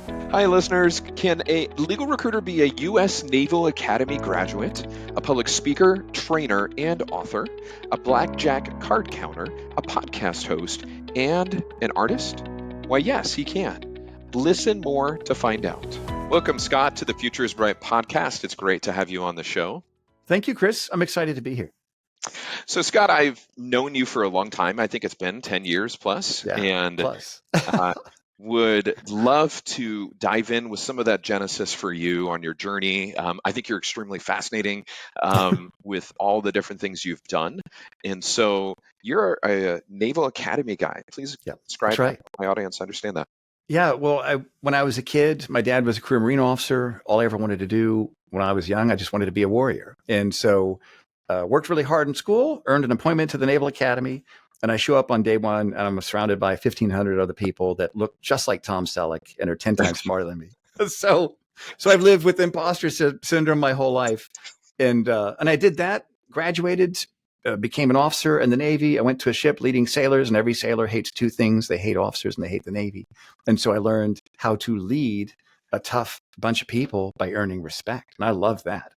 Hi, listeners. Can a legal recruiter be a U.S. Naval Academy graduate, a public speaker, trainer, and author, a blackjack card counter, a podcast host, and an artist? Why, yes, he can. Listen more to find out. Welcome, Scott, to the Future is Bright podcast. It's great to have you on the show. Thank you, Chris. I'm excited to be here. So, Scott, I've known you for a long time. I think it's been 10 years plus. Yeah, and plus. Would love to dive in with some of that genesis for you on your journey. I think you're extremely fascinating with all the different things you've done. And so you're a Naval Academy guy. Please describe that to my audience, understand that. Yeah, well, when I was a kid, my dad was a career Marine officer. All I ever wanted to do when I was young, I just wanted to be a warrior. And so worked really hard in school, earned an appointment to the Naval Academy. And I show up on day one and I'm surrounded by 1,500 other people that look just like Tom Selleck and are 10 times smarter than me. So I've lived with imposter syndrome my whole life. And I did that, graduated, became an officer in the Navy. I went to a ship leading sailors, and every sailor hates two things. They hate officers and they hate the Navy. And so I learned how to lead a tough bunch of people by earning respect. And I love that.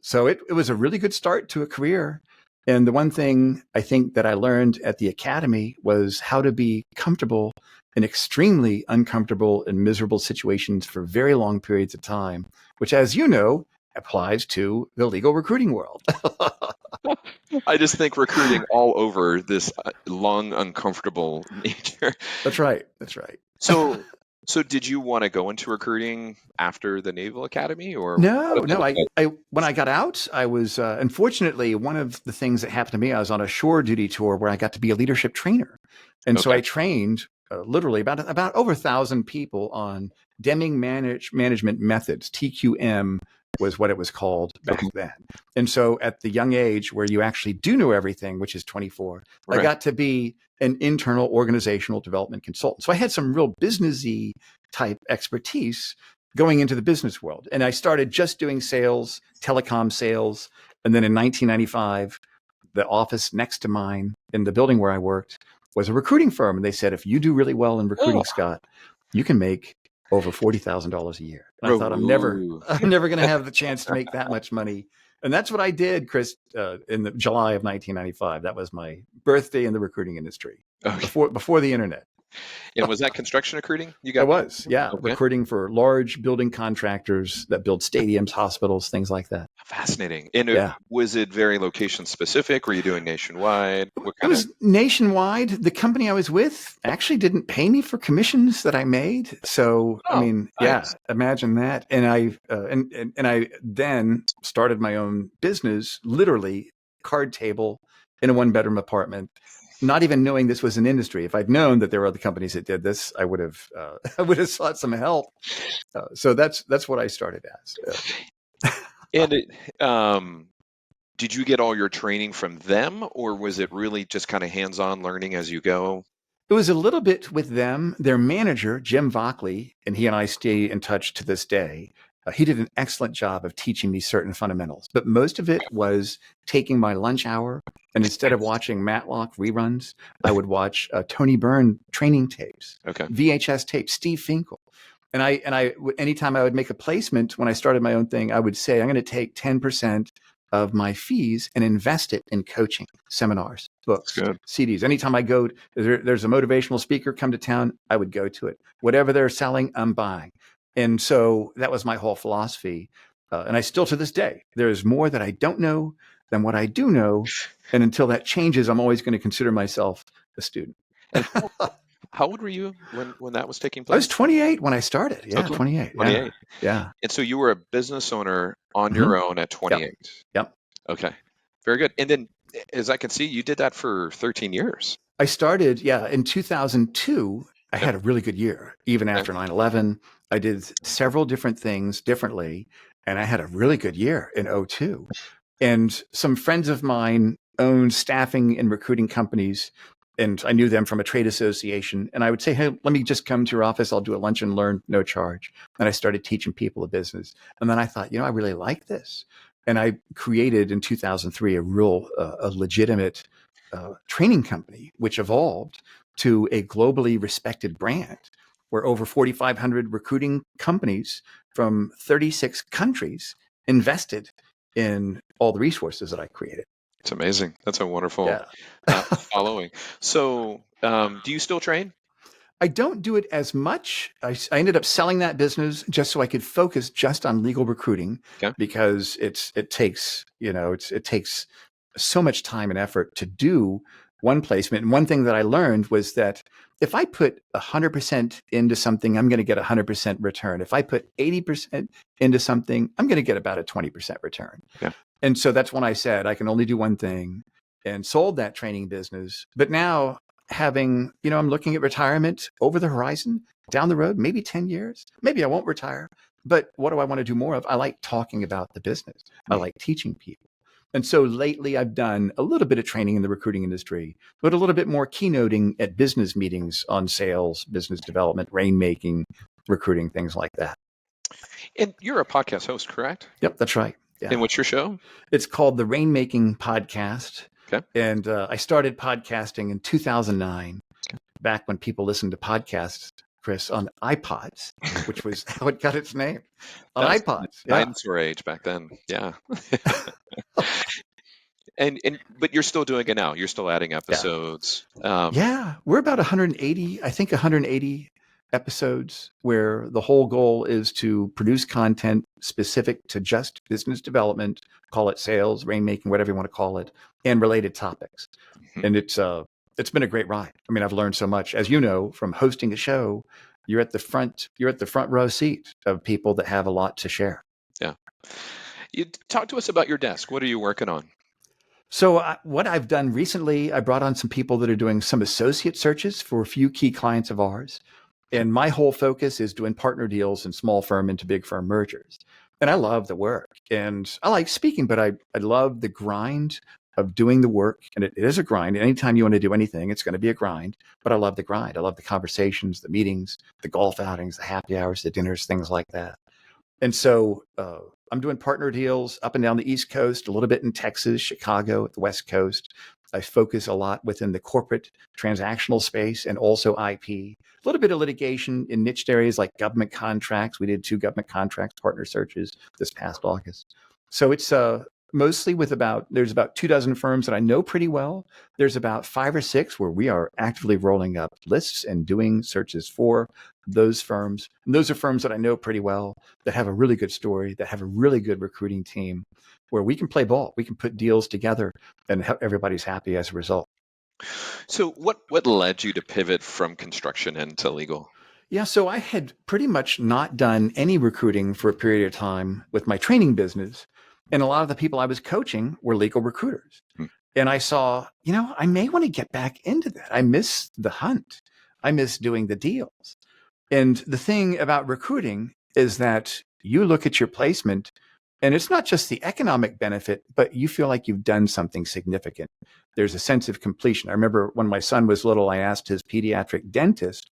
So it was a really good start to a career. And the one thing I think that I learned at the academy was how to be comfortable in extremely uncomfortable and miserable situations for very long periods of time, which, as you know, applies to the legal recruiting world. I just think recruiting all over this long, uncomfortable nature. That's right. So did you want to go into recruiting after the Naval Academy, or no? I when I got out, I was unfortunately, one of the things that happened to me, I was on a shore duty tour where I got to be a leadership trainer, and so I trained literally about over 1,000 people on Deming management methods. TQM was what it was called back then. And so at the young age where you actually do know everything, which is 24, I got to be an internal organizational development consultant. So I had some real businessy type expertise going into the business world. And I started just doing sales, telecom sales. And then in 1995, the office next to mine in the building where I worked was a recruiting firm. And they said, if you do really well in recruiting, Scott, you can make over $40,000 a year. And I thought, I'm never going to have the chance to make that much money. And that's what I did, Chris, in the July of 1995. That was my birthday in the recruiting industry, before the internet. And was that construction recruiting? It was, yeah. Okay. Recruiting for large building contractors that build stadiums, hospitals, things like that. Fascinating. And was it very location specific? Were you doing nationwide? It was nationwide. The company I was with actually didn't pay me for commissions that I made. So, nice. Imagine that. And I then started my own business, literally card table in a 1-bedroom apartment. Not even knowing this was an industry. If I'd known that there were other companies that did this, I would have sought some help. So that's what I started as. And did you get all your training from them, or was it really just kind of hands-on learning as you go? It was a little bit with them. Their manager, Jim Vockley, and he and I stay in touch to this day. He did an excellent job of teaching me certain fundamentals, but most of it was taking my lunch hour, and instead of watching Matlock reruns, I would watch Tony Byrne training tapes, VHS tapes, Steve Finkel. And I anytime I would make a placement when I started my own thing, I would say, I'm going to take 10% of my fees and invest it in coaching, seminars, books, CDs. Anytime I go, there's a motivational speaker come to town, I would go to it. Whatever they're selling, I'm buying. And so that was my whole philosophy. And I still, to this day, there is more that I don't know than what I do know. And until that changes, I'm always going to consider myself a student. How old were you when that was taking place? I was 28 when I started. Yeah, 28. Yeah. And so you were a business owner on your own at 28. Yep. Okay. Very good. And then, as I can see, you did that for 13 years. I started, in 2002. I had a really good year, even after 9/11. I did several different things differently, and I had a really good year in 2002. And some friends of mine owned staffing and recruiting companies, and I knew them from a trade association. And I would say, hey, let me just come to your office. I'll do a lunch and learn, no charge. And I started teaching people a business. And then I thought, I really like this. And I created in 2003 a legitimate training company, which evolved to a globally respected brand. where over 4,500 recruiting companies from 36 countries invested in all the resources that I created. It's amazing. That's a wonderful Yeah. following. So, do you still train? I don't do it as much. I ended up selling that business just so I could focus just on legal recruiting, Okay. because it takes so much time and effort to do one placement. And one thing that I learned was that if I put 100% into something, I'm going to get 100% return. If I put 80% into something, I'm going to get about a 20% return. Yeah. And so that's when I said I can only do one thing, and sold that training business. But now, having, I'm looking at retirement over the horizon, down the road, maybe 10 years, maybe I won't retire. But what do I want to do more of? I like talking about the business. I like teaching people. And so lately I've done a little bit of training in the recruiting industry, but a little bit more keynoting at business meetings on sales, business development, rainmaking, recruiting, things like that. And you're a podcast host, correct? Yep, that's right. Yeah. And what's your show? It's called the Rainmaking Podcast. Okay. And I started podcasting in 2009, back when people listened to podcasts, Chris, on iPods, which was how it got its name, on iPods. Dinosaur age back then. Yeah. But you're still doing it now. You're still adding episodes. We're about 180 episodes, where the whole goal is to produce content specific to just business development, call it sales, rainmaking, whatever you want to call it, and related topics. Mm-hmm. And it's been a great ride. I mean, I've learned so much. As you know, from hosting a show, you're at the front row seat of people that have a lot to share. Yeah. You talk to us about your desk. What are you working on? So what I've done recently, I brought on some people that are doing some associate searches for a few key clients of ours. And my whole focus is doing partner deals and small firm into big firm mergers. And I love the work, and I like speaking, but I love the grind of doing the work. And it is a grind. Anytime you want to do anything, it's going to be a grind. But I love the grind. I love the conversations, the meetings, the golf outings, the happy hours, the dinners, things like that. And so I'm doing partner deals up and down the East Coast, a little bit in Texas, Chicago, at the West Coast. I focus a lot within the corporate transactional space and also IP. A little bit of litigation in niche areas like government contracts. We did 2 government contracts partner searches this past August. So it's mostly there's about 24 firms that I know pretty well. There's about 5 or 6 where we are actively rolling up lists and doing searches for those firms. And those are firms that I know pretty well, that have a really good story, that have a really good recruiting team, where we can play ball. We can put deals together and everybody's happy as a result. So what led you to pivot from construction into legal? Yeah, so I had pretty much not done any recruiting for a period of time with my training business. And a lot of the people I was coaching were legal recruiters. And I saw, I may want to get back into that. I miss the hunt. I miss doing the deals. And the thing about recruiting is that you look at your placement, and it's not just the economic benefit, but you feel like you've done something significant. There's a sense of completion. I remember when my son was little, I asked his pediatric dentist,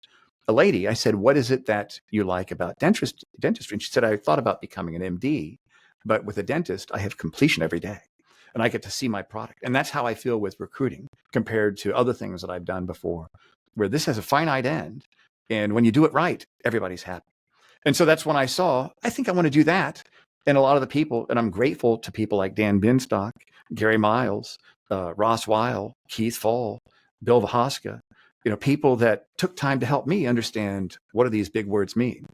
a lady, I said, what is it that you like about dentistry? And she said, I thought about becoming an MD, but with a dentist, I have completion every day and I get to see my product. And that's how I feel with recruiting compared to other things that I've done before, where this has a finite end. And when you do it right, everybody's happy. And so that's when I saw, I think I want to do that. And a lot of the people, and I'm grateful to people like Dan Binstock, Gary Miles, Ross Weil, Keith Fall, Bill Vahaska, people that took time to help me understand what do these big words mean.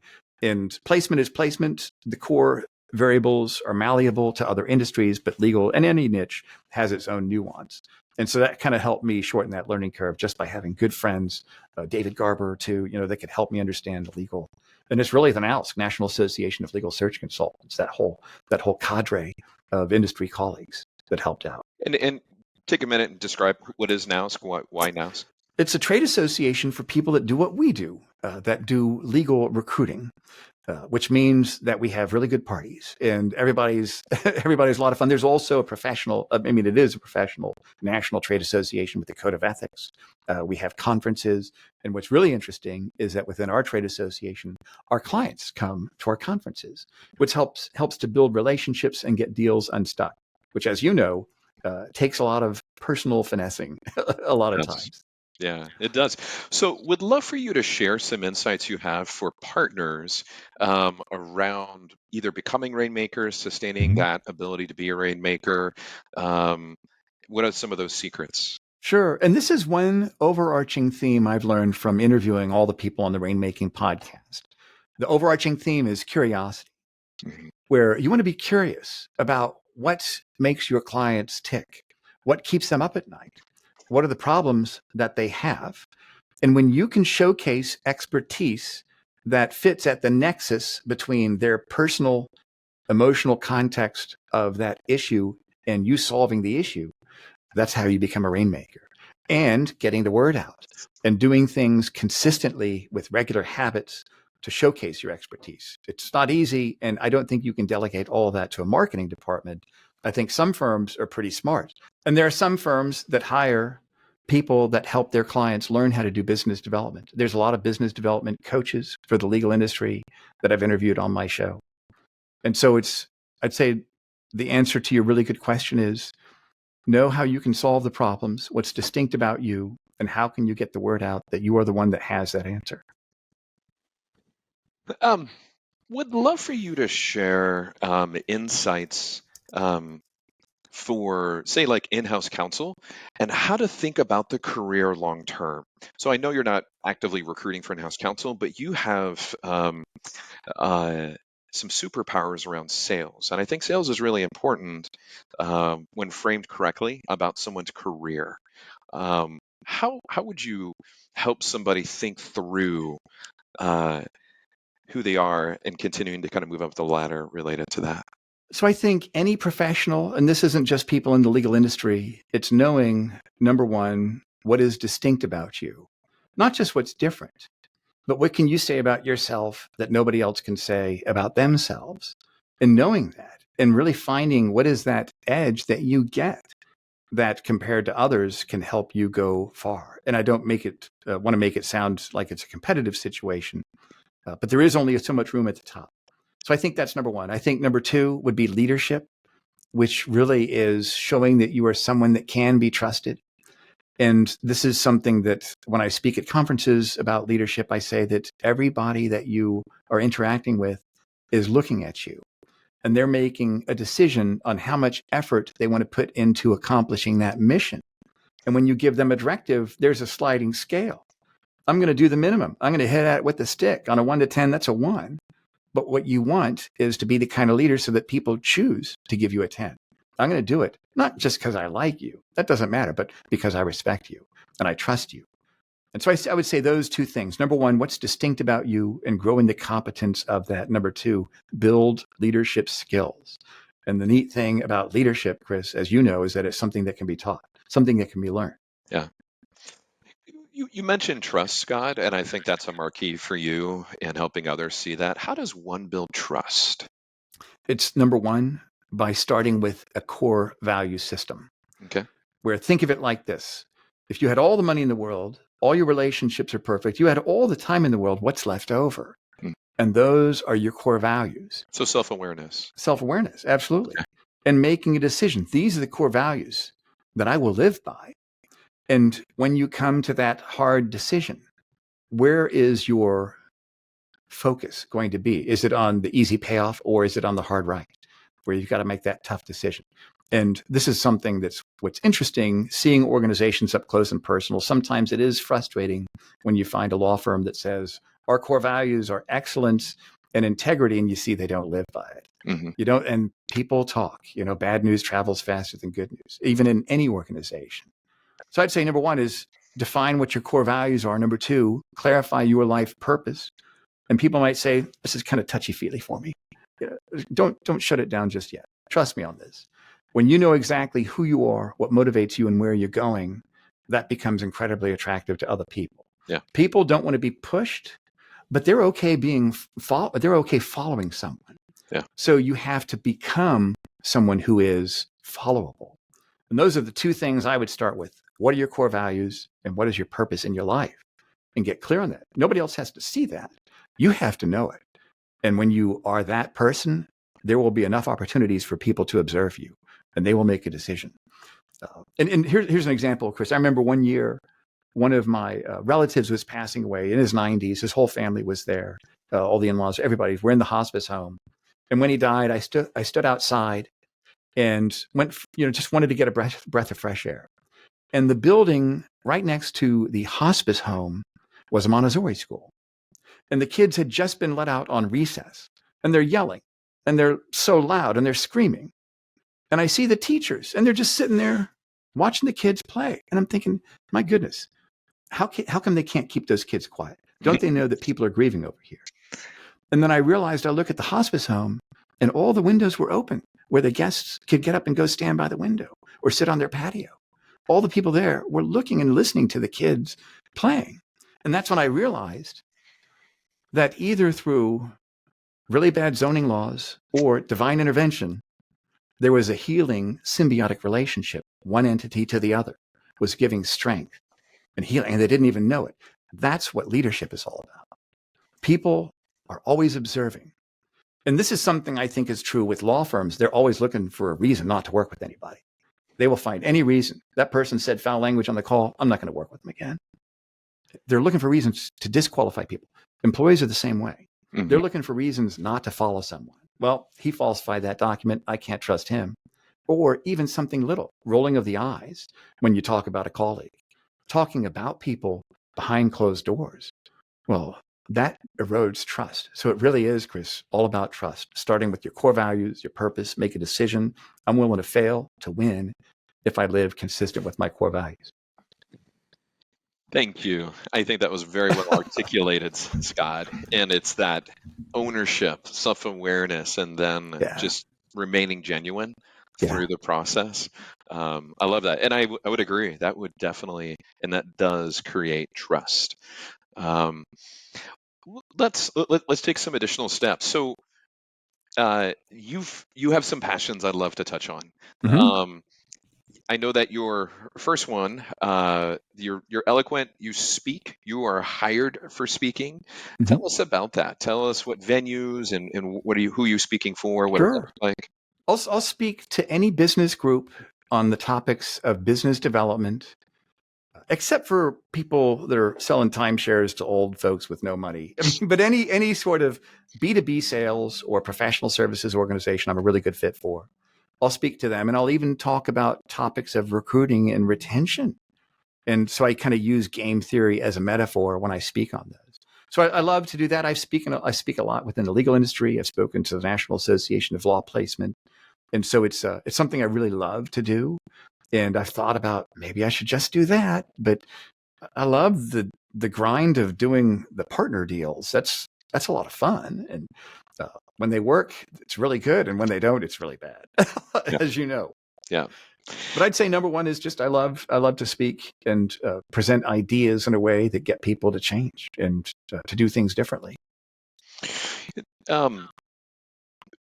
And placement is placement. The core variables are malleable to other industries, but legal and any niche has its own nuance. And so that kind of helped me shorten that learning curve just by having good friends, David Garber too, that could help me understand legal. And it's really the NALSC, National Association of Legal Search Consultants, that whole cadre of industry colleagues that helped out. And take a minute and describe what is NALSC, why NALSC? It's a trade association for people that do what we do, that do legal recruiting. Which means that we have really good parties and everybody's a lot of fun. There's also it is a professional national trade association with a code of ethics. We have conferences. And what's really interesting is that within our trade association, our clients come to our conferences, which helps to build relationships and get deals unstuck, which, as you know, takes a lot of personal finessing a lot of times. Yeah, it does. So, would love for you to share some insights you have for partners around either becoming rainmakers, sustaining Mhm. that ability to be a rainmaker. Um, what are some of those secrets? Sure. And this is one overarching theme I've learned from interviewing all the people on the Rainmaking podcast. The overarching theme is curiosity, Mhm. where you want to be curious about what makes your clients tick, what keeps them up at night, what are the problems that they have. And when you can showcase expertise that fits at the nexus between their personal emotional context of that issue and you solving the issue, that's how you become a rainmaker. And getting the word out and doing things consistently with regular habits to showcase your expertise. It's not easy, and I don't think you can delegate all of that to a marketing department. I think some firms are pretty smart. And there are some firms that hire people that help their clients learn how to do business development. There's a lot of business development coaches for the legal industry that I've interviewed on my show. And so I'd say the answer to your really good question is know how you can solve the problems, what's distinct about you, and how can you get the word out that you are the one that has that answer. Um, would love for you to share insights for, say, like in-house counsel and how to think about the career long term. So I know you're not actively recruiting for in-house counsel, but you have uh, some superpowers around sales. And I think sales is really important when framed correctly about someone's career. How would you help somebody think through uh, who they are and continuing to kind of move up the ladder related to that? So I think any professional, and this isn't just people in the legal industry, it's knowing, number one, what is distinct about you, not just what's different, but what can you say about yourself that nobody else can say about themselves? And knowing that and really finding what is that edge that you get that compared to others can help you go far. And I don't want to make it sound like it's a competitive situation, but there is only so much room at the top. So I think that's number one. I think number two would be leadership, which really is showing that you are someone that can be trusted. And this is something that when I speak at conferences about leadership, I say that everybody that you are interacting with is looking at you and they're making a decision on how much effort they want to put into accomplishing that mission. And when you give them a directive, there's a sliding scale. I'm going to do the minimum. I'm going to hit at it with the stick. On a 1 to 10, that's a 1. But what you want is to be the kind of leader so that people choose to give you a 10. I'm going to do it, not just because I like you. That doesn't matter, but because I respect you and I trust you. And so I would say those two things. Number one, what's distinct about you and growing the competence of that. Number two, build leadership skills. And the neat thing about leadership, Chris, as you know, is that it's something that can be taught, something that can be learned. Yeah. You mentioned trust, Scott, and I think that's a marquee for you in helping others see that. How does one build trust? It's number one, by starting with a core value system. Okay. Where think of it like this. If you had all the money in the world, all your relationships are perfect, you had all the time in the world, what's left over? Mm. And those are your core values. So self-awareness. Self-awareness, absolutely. Okay. And making a decision. These are the core values that I will live by. And when you come to that hard decision, where is your focus going to be? Is it on the easy payoff or is it on the hard right, where you've got to make that tough decision? And this is something that's what's interesting, seeing organizations up close and personal. Sometimes it is frustrating when you find a law firm that says our core values are excellence and integrity, and you see they don't live by it. Mm-hmm. You don't, and people talk, bad news travels faster than good news, even in any organization. So I'd say number one is define what your core values are. Number two, clarify your life purpose. And people might say, this is kind of touchy-feely for me. Don't shut it down just yet. Trust me on this. When you know exactly who you are, what motivates you, and where you're going, that becomes incredibly attractive to other people. Yeah. People don't want to be pushed, but they're okay they're okay following someone. Yeah. So you have to become someone who is followable. And those are the two things I would start with. What are your core values and what is your purpose in your life? And get clear on that. Nobody else has to see that. You have to know it. And when you are that person, there will be enough opportunities for people to observe you and they will make a decision. And here's an example, Chris. I remember one year one of my relatives was passing away in his 90s. His whole family was there. All the in-laws, everybody. We're in the hospice home. And when he died, I stood outside and just wanted to get a breath of fresh air. And the building right next to the hospice home was a Montessori school. And the kids had just been let out on recess, and they're yelling, and they're so loud, and they're screaming. And I see the teachers, and they're just sitting there watching the kids play. And I'm thinking, my goodness, how come they can't keep those kids quiet? Don't they know that people are grieving over here? And then I realized, I look at the hospice home, and all the windows were open where the guests could get up and go stand by the window or sit on their patio. All the people there were looking and listening to the kids playing. And that's when I realized that either through really bad zoning laws or divine intervention, there was a healing symbiotic relationship. One entity to the other was giving strength and healing, and they didn't even know it. That's what leadership is all about. People are always observing. And this is something I think is true with law firms. They're always looking for a reason not to work with anybody. They will find any reason. That person said foul language on the call. I'm not going to work with them again. They're looking for reasons to disqualify people. Employees are the same way. Mm-hmm. They're looking for reasons not to follow someone. Well, he falsified that document. I can't trust him. Or even something little, rolling of the eyes when you talk about a colleague, talking about people behind closed doors. Well, that erodes trust. So it really is, Chris, all about trust, starting with your core values, your purpose, make a decision. I'm willing to fail to win if I live consistent with my core values. Thank you. I think that was very well articulated, Scott. And it's that ownership, self-awareness, and then just remaining genuine through the process. I love that. And I would agree. That would definitely, and that does create trust. Let's take some additional steps. So you have some passions I'd love to touch on. Mm-hmm. I know that your first one, you're eloquent, you speak, you are hired for speaking. Mm-hmm. Tell us about that. Tell us what venues and who are you speaking for? What Sure. Like? I'll speak to any business group on the topics of business development, except for people that are selling timeshares to old folks with no money. But any sort of B2B sales or professional services organization, I'm a really good fit for. I'll speak to them, and I'll even talk about topics of recruiting and retention. And so I kind of use game theory as a metaphor when I speak on those. So I love to do that. I speak a lot within the legal industry. I've spoken to the National Association of Law Placement. And so it's something I really love to do. And I've thought about maybe I should just do that. But I love the grind of doing the partner deals. That's a lot of fun. And when they work, it's really good. And when they don't, it's really bad, as you know. Yeah. But I'd say number one is just I love to speak and present ideas in a way that get people to change and to do things differently.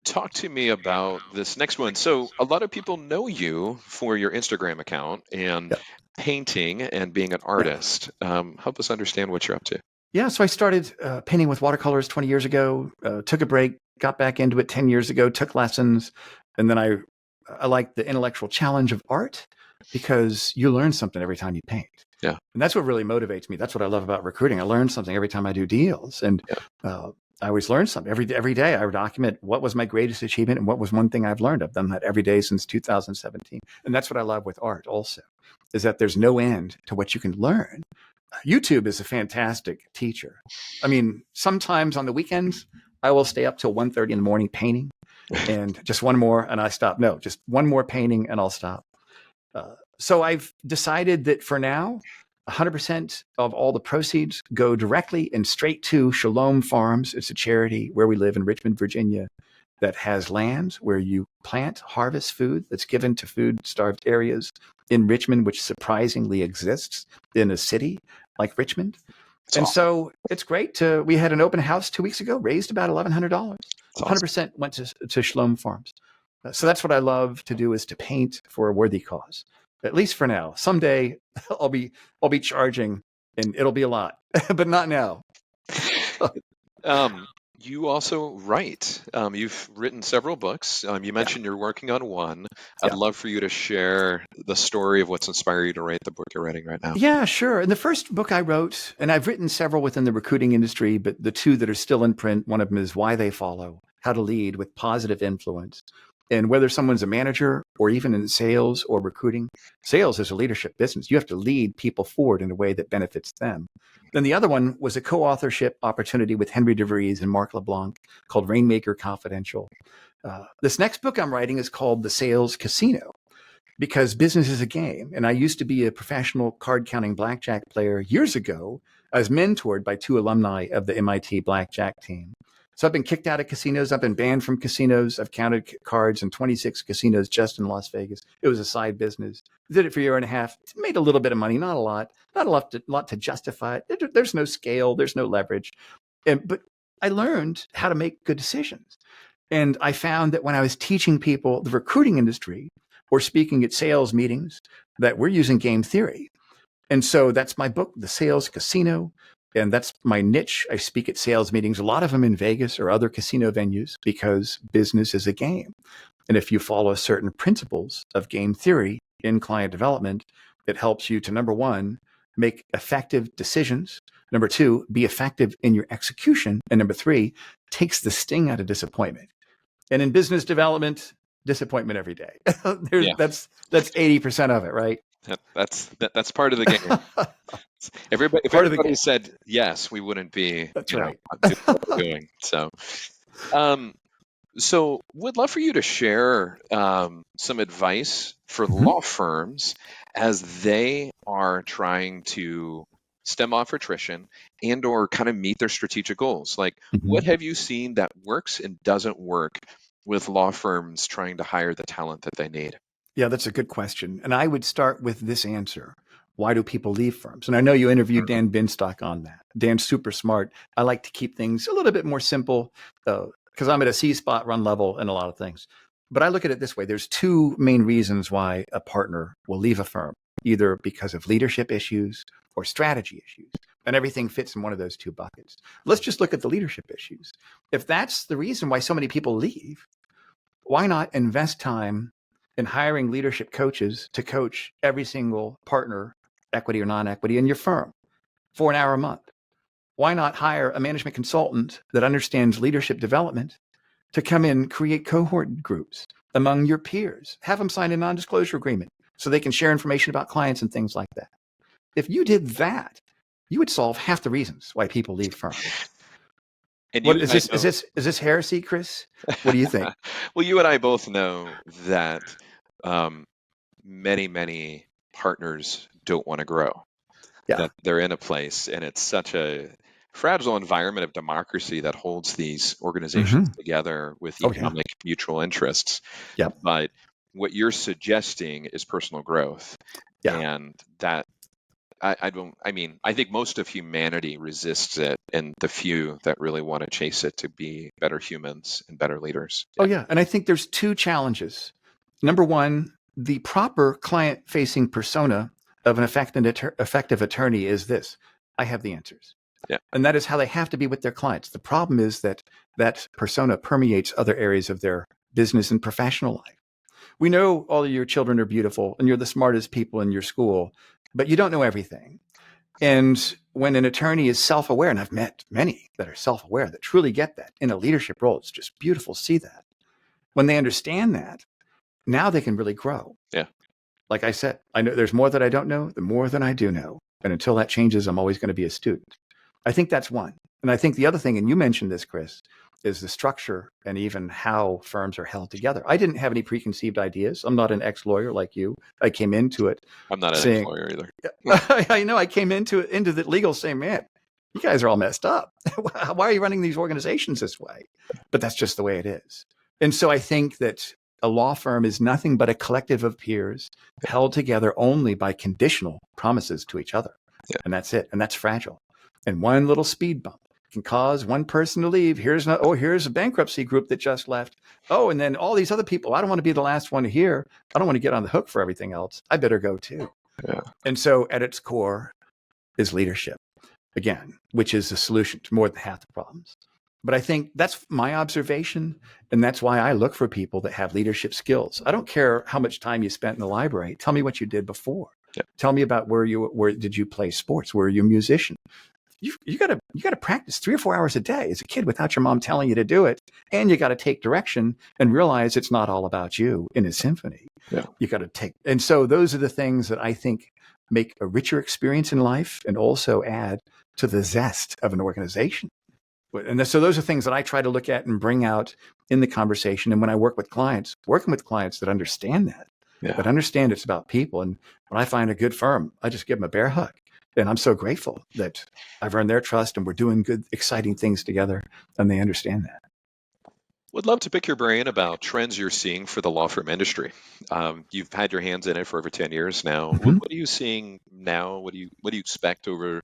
Talk to me about this next one. So a lot of people know you for your Instagram account and painting and being an artist. Help us understand what you're up to. Yeah, so I started painting with watercolors 20 years ago, took a break, got back into it 10 years ago, took lessons, and then I like the intellectual challenge of art because you learn something every time you paint. Yeah. And that's what really motivates me. That's what I love about recruiting. I learn something every time I do deals. And I always learn something. Every day I document what was my greatest achievement and what was one thing I've learned. I've done that every day since 2017. And that's what I love with art also, is that there's no end to what you can learn. YouTube is a fantastic teacher. I mean, sometimes on the weekends, I will stay up till 1:30 in the morning painting and just one more and I stop. No, just one more painting and I'll stop. So I've decided that for now, 100% of all the proceeds go directly and straight to Shalom Farms. It's a charity where we live in Richmond, Virginia, that has land where you plant, harvest food that's given to food-starved areas in Richmond, which surprisingly exists in a city like Richmond. That's awesome. So it's great. We had an open house 2 weeks ago, raised about $1,100. 100% went to Shalom Farms. So that's what I love to do, is to paint for a worthy cause. At least for now. Someday I'll be charging, and it'll be a lot, but not now. You also write. You've written several books. You Yeah. mentioned you're working on one. I'd Yeah. love for you to share the story of what's inspired you to write the book you're writing right now. Yeah, sure. And the first book I wrote, and I've written several within the recruiting industry, but the two that are still in print, one of them is Why They Follow, How to Lead with Positive Influence. And whether someone's a manager or even in sales or recruiting, sales is a leadership business. You have to lead people forward in a way that benefits them. Then the other one was a co-authorship opportunity with Henry DeVries and Mark LeBlanc called Rainmaker Confidential. This next book I'm writing is called The Sales Casino, because business is a game. And I used to be a professional card counting blackjack player years ago. I was mentored by two alumni of the MIT blackjack team. So I've been kicked out of casinos. I've been banned from casinos. I've counted cards in 26 casinos just in Las Vegas. It was a side business. Did it for a year and a half. Made a little bit of money, not a lot, not a lot to justify it. There's no scale. There's no leverage. But I learned how to make good decisions. And I found that when I was teaching people the recruiting industry or speaking at sales meetings, that we're using game theory. And so that's my book, The Sales Casino. And that's my niche. I speak at sales meetings, a lot of them in Vegas or other casino venues, because business is a game. And if you follow certain principles of game theory in client development, it helps you to, number one, make effective decisions. Number two, be effective in your execution. And number three, takes the sting out of disappointment. And in business development, disappointment every day. Yeah, That's 80% of it, right? that's part of the game. Everybody, if Part of the everybody game. said yes, we wouldn't be, That's right. doing what we're doing. Um, so would love for you to share some advice for Mhm. law firms as they are trying to stem off attrition and or kind of meet their strategic goals. Like, what Mhm. have you seen that works and doesn't work with law firms trying to hire the talent that they need? Yeah, that's a good question. And I would start with this answer. Why do people leave firms? And I know you interviewed Dan Binstock on that. Dan's super smart. I like to keep things a little bit more simple because I'm at a C spot run level in a lot of things. But I look at it this way. There's two main reasons why a partner will leave a firm, either because of leadership issues or strategy issues. And everything fits in one of those two buckets. Let's just look at the leadership issues. If that's the reason why so many people leave, why not invest time in hiring leadership coaches to coach every single partner, equity or non-equity, in your firm for an hour a month? Why not hire a management consultant that understands leadership development to come in, create cohort groups among your peers, have them sign a non-disclosure agreement so they can share information about clients and things like that? If you did that, you would solve half the reasons why people leave firms. And What you is and I this? know, Is this heresy, Chris? What do you think? well, you and I both know that um, many partners don't want to grow, Yeah. that they're in a place and it's such a fragile environment of democracy that holds these organizations Mm-hmm. together with Oh yeah. economic mutual interests. Yep. But what you're suggesting is personal growth. Yeah. And that I don't, I mean, I think most of humanity resists it, and the few that really want to chase it to be better humans and better leaders. Oh, Yeah. yeah. And I think there's two challenges. Number one, the proper client facing persona of an effective attorney is this: I have the answers. Yeah. And that is how they have to be with their clients. The problem is that that persona permeates other areas of their business and professional life. We know all of your children are beautiful and you're the smartest people in your school, but you don't know everything. And when an attorney is self aware, and I've met many that are self aware that truly get that in a leadership role, it's just beautiful to see that. When they understand that, now they can really grow. Yeah. Like I said, I know there's more that I don't know, the more than I do know. And until that changes, I'm always going to be a student. I think that's one. And I think the other thing, and you mentioned this, Chris, is the structure and even how firms are held together. I didn't have any preconceived ideas. I'm not an ex-lawyer like you. I came into it I'm not an saying, ex-lawyer either. I know I came into the legal saying, man, you guys are all messed up. Why are you running these organizations this way? But that's just the way it is. And so I think that a law firm is nothing but a collective of peers held together only by conditional promises to each other. Yeah. And that's it. And that's fragile. And one little speed bump can cause one person to leave. Here's a bankruptcy group that just left. Oh, and then all these other people. I don't want to be the last one here. I don't want to get on the hook for everything else. I better go too. Yeah. And so at its core is leadership, again, which is the solution to more than half the problems. But I think that's my observation. And that's why I look for people that have leadership skills. I don't care how much time you spent in the library. Tell me what you did before. Yeah. Tell me about where did you play sports? Were you a musician? You got to practice 3 or 4 hours a day as a kid without your mom telling you to do it. And you got to take direction and realize it's not all about you in a symphony. Yeah. You got to take. And so those are the things that I think make a richer experience in life and also add to the zest of an organization. And so those are things that I try to look at and bring out in the conversation. And when I work with clients, working with clients that understand that, that understand it's about people. And when I find a good firm, I just give them a bear hug. And I'm so grateful that I've earned their trust and we're doing good, exciting things together. And they understand that. Would love to pick your brain about trends you're seeing for the law firm industry. You've had your hands in it for over 10 years now. Mm-hmm. What are you seeing now? What do you expect over,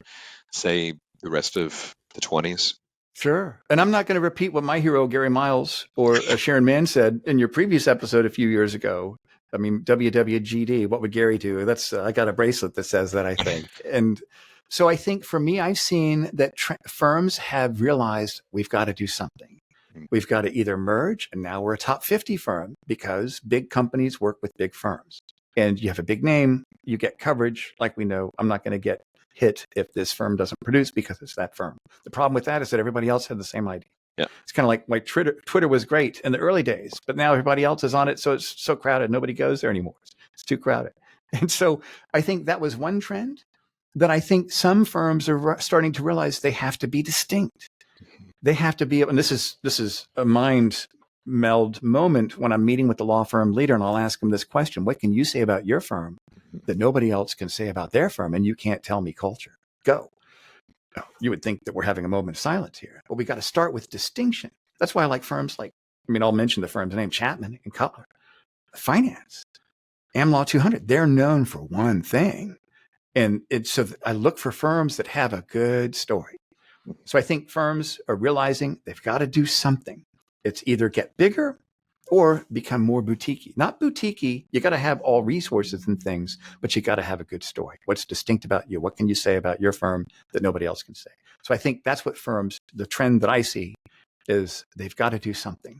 say, the rest of the 20s? Sure. And I'm not going to repeat what my hero, Gary Miles or Sharon Mann said in your previous episode a few years ago. I mean, WWGD, what would Gary do? I got a bracelet that says that, I think. And so I think for me, I've seen that firms have realized we've got to do something. We've got to either merge, and now we're a top 50 firm because big companies work with big firms. And you have a big name, you get coverage. Like we know, I'm not going to get hit if this firm doesn't produce because it's that firm. The problem with that is that everybody else had the same idea. Yeah. It's kind of like Twitter was great in the early days, but now everybody else is on it. So it's so crowded. Nobody goes there anymore. It's too crowded. And so I think that was one trend that I think some firms are starting to realize they have to be distinct. They have to be, and this is a mind meld moment when I'm meeting with the law firm leader and I'll ask them this question: what can you say about your firm that nobody else can say about their firm? And you can't tell me culture. Go. You would think that we're having a moment of silence here, but we got to start with distinction. That's why I like firms like, I'll mention the firm's name, Chapman and Cutler. Finance, AmLaw 200, they're known for one thing. And so I look for firms that have a good story. So I think firms are realizing they've got to do something. It's either get bigger or become more boutique-y. Not boutique-y, you got to have all resources and things, but you got to have a good story. What's distinct about you? What can you say about your firm that nobody else can say? So I think that's what firms, the trend that I see is they've got to do something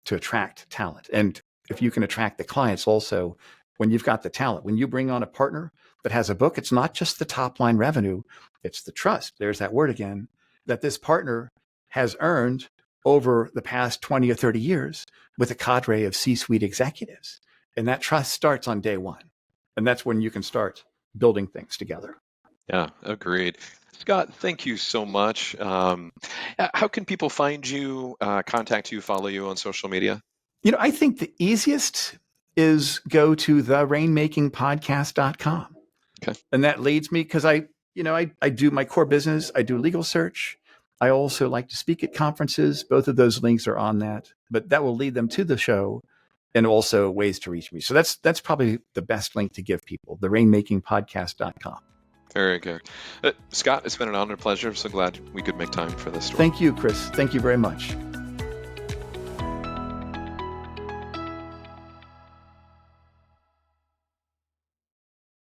to attract talent. And if you can attract the clients also, when you've got the talent, when you bring on a partner that has a book, it's not just the top line revenue, it's the trust. There's that word again, that this partner has earned over the past 20 or 30 years with a cadre of C-suite executives. And that trust starts on day one. And that's when you can start building things together. Yeah, agreed. Scott, thank you so much. How can people find you, contact you, follow you on social media? I think the easiest is go to therainmakingpodcast.com. Okay. And that leads me because I do my core business. I do legal search. I also like to speak at conferences. Both of those links are on that, but that will lead them to the show and also ways to reach me. So that's probably the best link to give people, therainmakingpodcast.com. Very good. Scott, it's been an honor and pleasure. I'm so glad we could make time for this story. Thank you, Chris. Thank you very much.